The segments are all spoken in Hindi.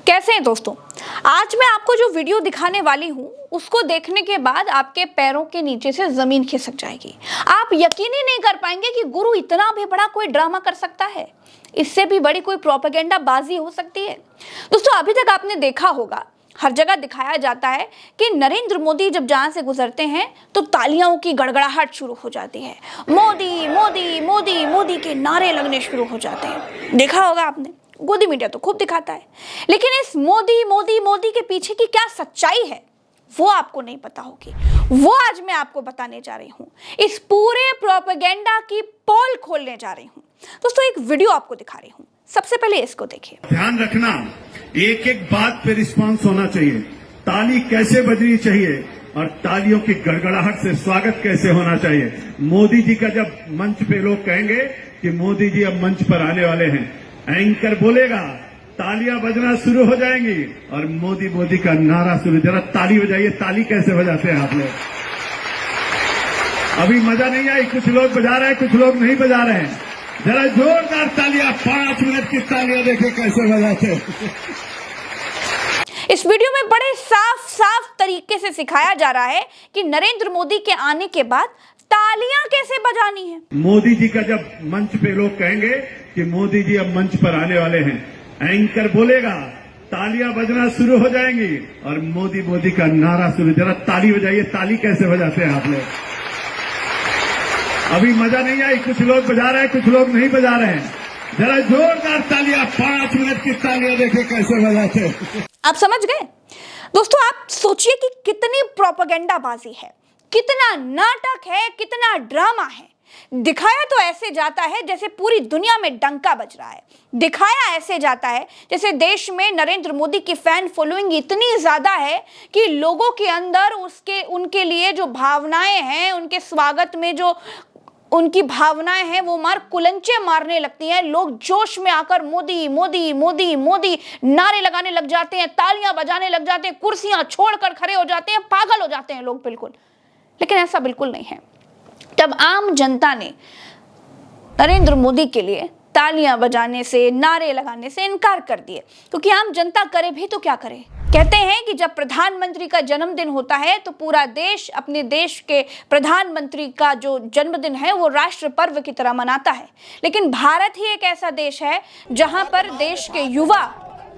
कैसे हैं दोस्तों। आज मैं आपको जो वीडियो दिखाने वाली हूँ उसको देखने के बाद आपके पैरों के नीचे से जमीन खिसक जाएगी। आप यकीन ही नहीं कर पाएंगे कि गुरु इतना भी बड़ा कोई ड्रामा कर सकता है। इससे भी बड़ी कोई प्रोपेगेंडा बाजी हो सकती है। दोस्तों, अभी तक आपने देखा होगा हर जगह दिखाया जाता है कि नरेंद्र मोदी जब जहां से गुजरते हैं तो तालियों की गड़गड़ाहट शुरू हो जाती है। मोदी मोदी मोदी मोदी के नारे लगने शुरू हो जाते हैं। देखा होगा आपने, गोदी मीडिया तो खूब दिखाता है। लेकिन इस मोदी मोदी मोदी के पीछे की क्या सच्चाई है वो आपको नहीं पता होगी। वो आज मैं आपको बताने जा रही हूँ। इस पूरे प्रोपेगेंडा की पोल खोलने जा रही हूँ। दोस्तों, एक वीडियो आपको दिखा रही हूँ। सबसे पहले इसको देखिए। ध्यान रखना, एक एक बात पे रिस्पांस होना चाहिए। ताली कैसे बजनी चाहिए और तालियों की गड़गड़ाहट से स्वागत कैसे होना चाहिए। मोदी जी का जब मंच पे लोग कहेंगे कि मोदी जी अब मंच पर आने वाले हैं, एंकर बोलेगा, तालियां बजना शुरू हो जाएंगी और मोदी मोदी का नारा शुरू। जरा ताली बजाइए। ताली कैसे बजाते हैं आप लोग? अभी मजा नहीं आई। कुछ लोग बजा रहे हैं, कुछ लोग नहीं बजा रहे हैं। जरा जोरदार तालियां, 5 मिनट की तालियां देखे कैसे बजाते हैं। इस वीडियो में बड़े साफ साफ तरीके से सिखाया जा रहा है कि नरेंद्र मोदी के आने के बाद तालियां कैसे बजानी है। मोदी जी का जब मंच पे लोग कहेंगे कि मोदी जी अब मंच पर आने वाले हैं, एंकर बोलेगा, तालियां बजना शुरू हो जाएंगी और मोदी मोदी का नारा शुरू। जरा ताली बजाइए। ताली कैसे बजाते हैं आप लोग? अभी मजा नहीं आई। कुछ लोग बजा रहे हैं, कुछ लोग नहीं बजा रहे हैं। जरा जोरदार तालियां, 5 मिनट की तालियां देखे कैसे बजाते हैं। आप समझ गए दोस्तों। आप सोचिए कि कितनी प्रोपेगेंडा बाजी है, कितना नाटक है, कितना ड्रामा है। दिखाया तो ऐसे जाता है जैसे पूरी दुनिया में डंका बज रहा है। दिखाया ऐसे जाता है जैसे देश में नरेंद्र मोदी की फैन फॉलोइंग इतनी ज्यादा है कि लोगों के अंदर उनके लिए जो भावनाएं हैं, उनके स्वागत में जो उनकी भावनाएं हैं वो कुलंचे मारने लगती हैं। लोग जोश में आकर मोदी मोदी मोदी मोदी नारे लगाने लग जाते हैं, तालियां बजाने लग जाते हैं, कुर्सियां छोड़कर खड़े हो जाते हैं, पागल हो जाते हैं लोग बिल्कुल। लेकिन ऐसा बिल्कुल नहीं है। तब आम जनता ने नरेंद्र मोदी के लिए तालियां बजाने से, नारे लगाने से इनकार कर दिए, क्योंकि आम जनता करे भी तो क्या करे। कहते हैं कि जब प्रधानमंत्री का जन्मदिन होता है तो पूरा देश अपने देश के प्रधानमंत्री का जो जन्मदिन है वो राष्ट्र पर्व की तरह मनाता है। लेकिन भारत ही एक ऐसा देश है जहां पर देश के युवा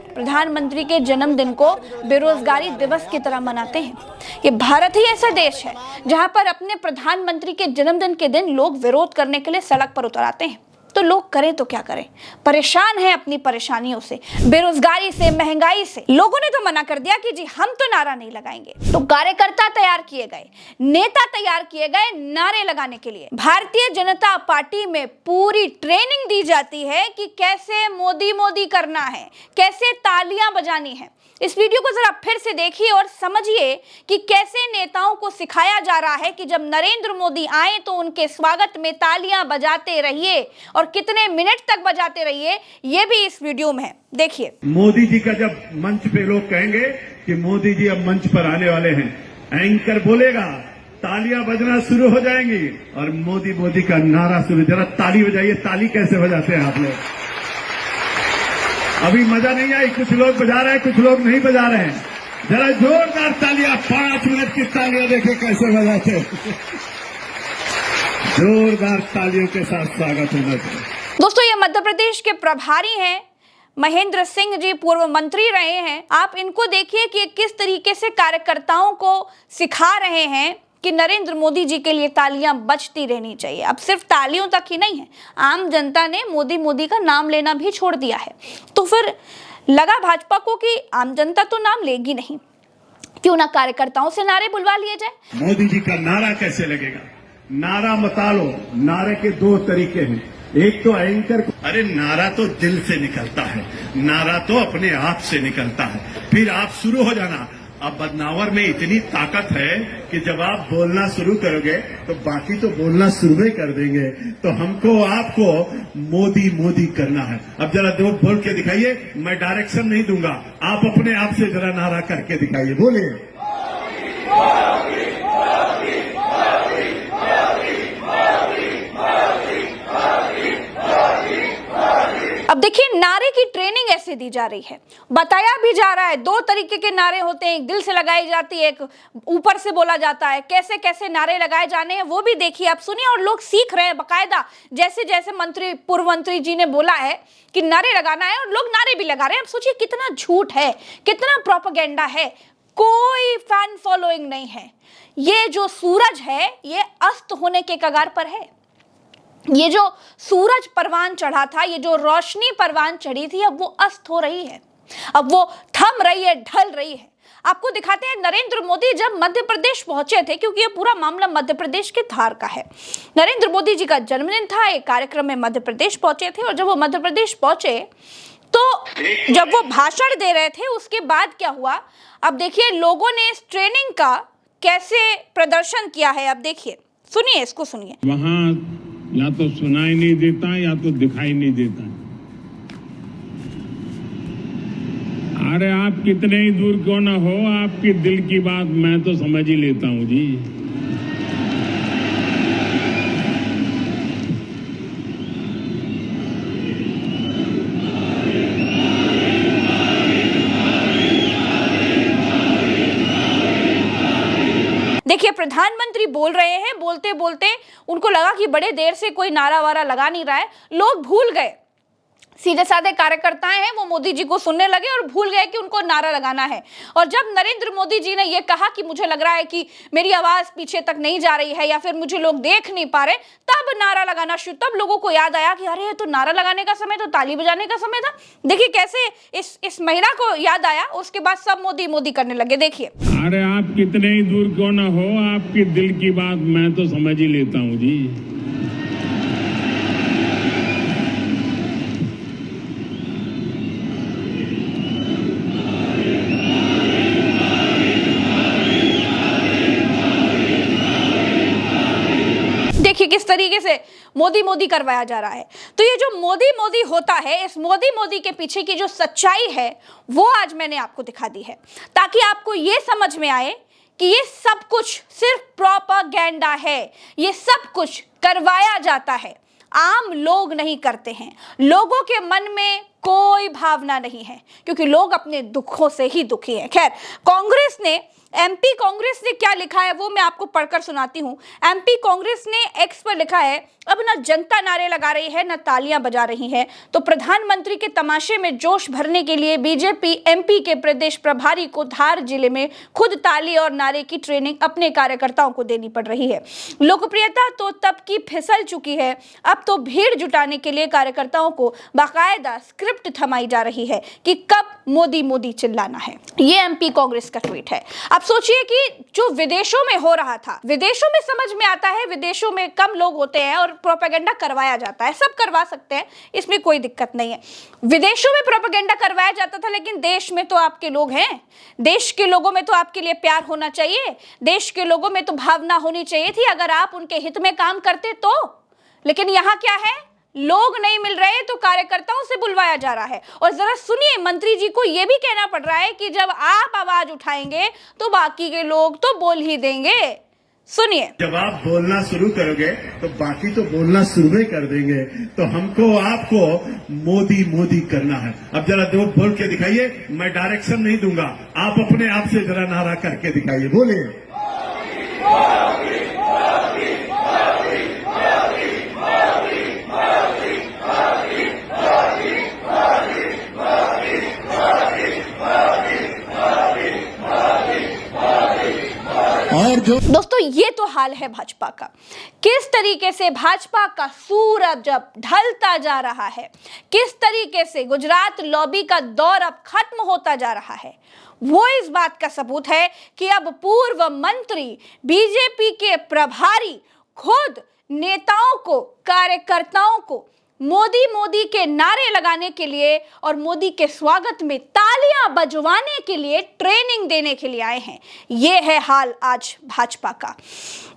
प्रधानमंत्री के जन्मदिन को बेरोजगारी दिवस की तरह मनाते हैं। ये भारत ही ऐसा देश है जहां पर अपने प्रधानमंत्री के जन्मदिन के दिन लोग विरोध करने के लिए सड़क पर उतर आते हैं। तो लोग करें तो क्या करें, परेशान हैं अपनी परेशानियों से, बेरोजगारी से, महंगाई से। लोगों ने तो मना कर दिया कि जी हम तो नारा नहीं लगाएंगे। तो कार्यकर्ता तैयार किए गए, नेता तैयार किए गए नारे लगाने के लिए। भारतीय जनता पार्टी में पूरी ट्रेनिंग दी जाती है कि कैसे मोदी मोदी करना है, कैसे तालियां बजानी है। इस वीडियो को जरा फिर से देखिए और समझिए कि कैसे नेताओं को सिखाया जा रहा है कि जब नरेंद्र मोदी आए तो उनके स्वागत में तालियां बजाते रहिए और कितने मिनट तक बजाते रहिए, ये भी इस वीडियो में है। देखिए। मोदी जी का जब मंच पे लोग कहेंगे कि मोदी जी अब मंच पर आने वाले हैं, एंकर बोलेगा, तालियां बजना शुरू हो जाएंगी और मोदी मोदी का नारा शुरू। जरा ताली बजाइए। ताली कैसे बजाते हैं आप लोग? अभी मजा नहीं आई। कुछ लोग बजा रहे हैं, कुछ लोग नहीं बजा रहे हैं। जरा जोरदार तालियां, 5 मिनट की तालियां देखे कैसे बजाते हैं। जोरदार तालियों के साथ स्वागत होना चाहिए। दोस्तों, ये मध्य प्रदेश के प्रभारी हैं महेंद्र सिंह जी, पूर्व मंत्री रहे हैं। आप इनको देखिए कि किस तरीके से कार्यकर्ताओं को सिखा रहे हैं कि नरेंद्र मोदी जी के लिए तालियां बजती रहनी चाहिए। अब सिर्फ तालियों तक ही नहीं है, आम जनता ने मोदी मोदी का नाम लेना भी छोड़ दिया है। तो फिर लगा भाजपा को कि आम जनता तो नाम लेगी नहीं, क्यों ना कार्यकर्ताओं से नारे बुलवा लिए जाए। मोदी जी का नारा कैसे लगेगा? नारा मता लो। नारे के 2 तरीके हैं। एक तो एंकर को, अरे नारा तो दिल से निकलता है, नारा तो अपने आप से निकलता है। फिर आप शुरू हो जाना। अब बदनावर में इतनी ताकत है कि जब आप बोलना शुरू करोगे तो बाकी तो बोलना शुरू ही कर देंगे। तो हमको आपको मोदी मोदी करना है। अब जरा दो बोल के दिखाइए। मैं डायरेक्शन नहीं दूंगा, आप अपने आप से जरा नारा करके दिखाइए। बोलिए। अब देखिए, नारे की ट्रेनिंग ऐसे दी जा रही है, बताया भी जा रहा है। दो तरीके के नारे होते हैं, एक दिल से लगाई जाती है, एक ऊपर से बोला जाता है। कैसे कैसे नारे लगाए जाने हैं वो भी देखिए, आप सुनिए, और लोग सीख रहे हैं बकायदा। जैसे जैसे पूर्व मंत्री जी ने बोला है कि नारे लगाना है, और लोग नारे भी लगा रहे हैं। अब सोचिए कितना झूठ है, कितना प्रोपेगेंडा है, कोई फैन फॉलोइंग नहीं है। ये जो सूरज है ये अस्त होने के कगार पर है। ये जो सूरज परवान चढ़ा था, ये जो रोशनी परवान चढ़ी थी, अब वो अस्त हो रही है, अब वो थम रही है, ढल रही है। आपको दिखाते हैं, नरेंद्र मोदी जब मध्य प्रदेश पहुंचे थे, क्योंकि ये पूरा मामला मध्य प्रदेश के धार का है। नरेंद्र मोदी जी का जन्मदिन था, एक कार्यक्रम में मध्य प्रदेश पहुंचे थे, और जब वो मध्य प्रदेश पहुंचे तो जब वो भाषण दे रहे थे उसके बाद क्या हुआ, अब देखिए लोगों ने इस ट्रेनिंग का कैसे प्रदर्शन किया है। अब देखिए, सुनिए, इसको सुनिए। वहां या तो सुनाई नहीं देता या तो दिखाई नहीं देता। अरे आप कितने ही दूर क्यों ना हो, आपकी दिल की बात मैं तो समझ ही लेता हूं जी। देखिए, प्रधानमंत्री बोल रहे हैं, बोलते बोलते उनको लगा कि बड़े देर से कोई नारा वारा लगा नहीं रहा है, लोग भूल गए। सीधे साधे कार्यकर्ता हैं, वो मोदी जी को सुनने लगे और भूल गए कि उनको नारा लगाना है। और जब नरेंद्र मोदी जी ने यह कहा कि मुझे लग रहा है कि मेरी आवाज पीछे तक नहीं जा रही है, या फिर मुझे लोग देख नहीं पा रहे, तब नारा लगाना शुरू। तब लोगों को याद आया कि अरे ये तो नारा लगाने का समय, तो ताली बजाने का समय था। देखिए कैसे इस महिला को याद आया, उसके बाद सब मोदी मोदी करने लगे। देखिए, अरे आप कितने ही दूर क्यों ना हो, आपकी दिल की बात मैं तो समझ ही लेता हूं जी। देखिए किस तरीके से मोदी मोदी करवाया जा रहा है। तो ये जो मोदी मोदी होता है, इस मोदी मोदी के पीछे की जो सच्चाई है वो आज मैंने आपको दिखा दी है, ताकि आपको ये समझ में आए कि ये सब कुछ सिर्फ प्रोपेगेंडा है। ये सब कुछ करवाया जाता है, आम लोग नहीं करते हैं। लोगों के मन में कोई भावना नहीं है, क्योंकि लोग अपने दुखों से ही दुखी हैं। खैर, कांग्रेस ने, एमपी कांग्रेस ने क्या लिखा है वो मैं आपको पढ़कर सुनाती हूं। एमपी कांग्रेस ने एक्स पर लिखा है, अब ना जनता नारे लगा रही है, ना तालियां बजा रही है, तो प्रधानमंत्री के तमाशे में जोश भरने के लिए बीजेपी एमपी के प्रदेश प्रभारी को धार जिले में खुद ताली और नारे की ट्रेनिंग अपने कार्यकर्ताओं को देनी पड़ रही है। लोकप्रियता तो तब की फिसल चुकी है, अब तो भीड़ जुटाने के लिए कार्यकर्ताओं को बाकायदा स्क्रिप्ट थमाई जा रही है कि कब मोदी मोदी चिल्लाना है। ये एमपी कांग्रेस का ट्वीट है। आप सोचिए कि जो विदेशों में हो रहा था, विदेशों में समझ में आता है, विदेशों में कम लोग होते हैं और प्रोपेगेंडा करवाया जाता है, सब करवा सकते हैं, इसमें कोई दिक्कत नहीं है। विदेशों में प्रोपेगेंडा करवाया जाता था, लेकिन देश में तो आपके लोग हैं, देश के लोगों में तो आपके लिए प्यार होना चाहिए, देश के लोगों में तो भावना होनी चाहिए थी, अगर आप उनके हित में काम करते तो। लेकिन यहाँ क्या है, लोग नहीं मिल रहे तो कार्यकर्ताओं से बुलवाया जा रहा है। और जरा सुनिए, मंत्री जी को यह भी कहना पड़ रहा है कि जब आप आवाज उठाएंगे तो बाकी के लोग तो बोल ही देंगे। सुनिए, जब आप बोलना शुरू करोगे तो बाकी तो बोलना शुरू ही कर देंगे, तो हमको आपको मोदी मोदी करना है। अब जरा दो बोल के दिखाइए, मैं डायरेक्शन नहीं दूंगा, आप अपने आप से जरा नारा करके दिखाइए, बोलिए। और जो दोस्तों, ये तो हाल है भाजपा का। किस तरीके से भाजपा का सूरज अब ढलता जा रहा है, किस तरीके से गुजरात लॉबी का दौर अब खत्म होता जा रहा है, वो इस बात का सबूत है कि अब पूर्व मंत्री, बीजेपी के प्रभारी खुद नेताओं को, कार्यकर्ताओं को मोदी मोदी के नारे लगाने के लिए और मोदी के स्वागत में तालियां बजवाने के लिए ट्रेनिंग देने के लिए आए हैं। ये है हाल आज भाजपा का।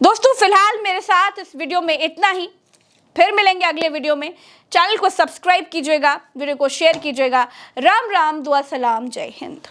दोस्तों, फिलहाल मेरे साथ इस वीडियो में इतना ही, फिर मिलेंगे अगले वीडियो में। चैनल को सब्सक्राइब कीजिएगा, वीडियो को शेयर कीजिएगा। राम राम, दुआ सलाम, जय हिंद।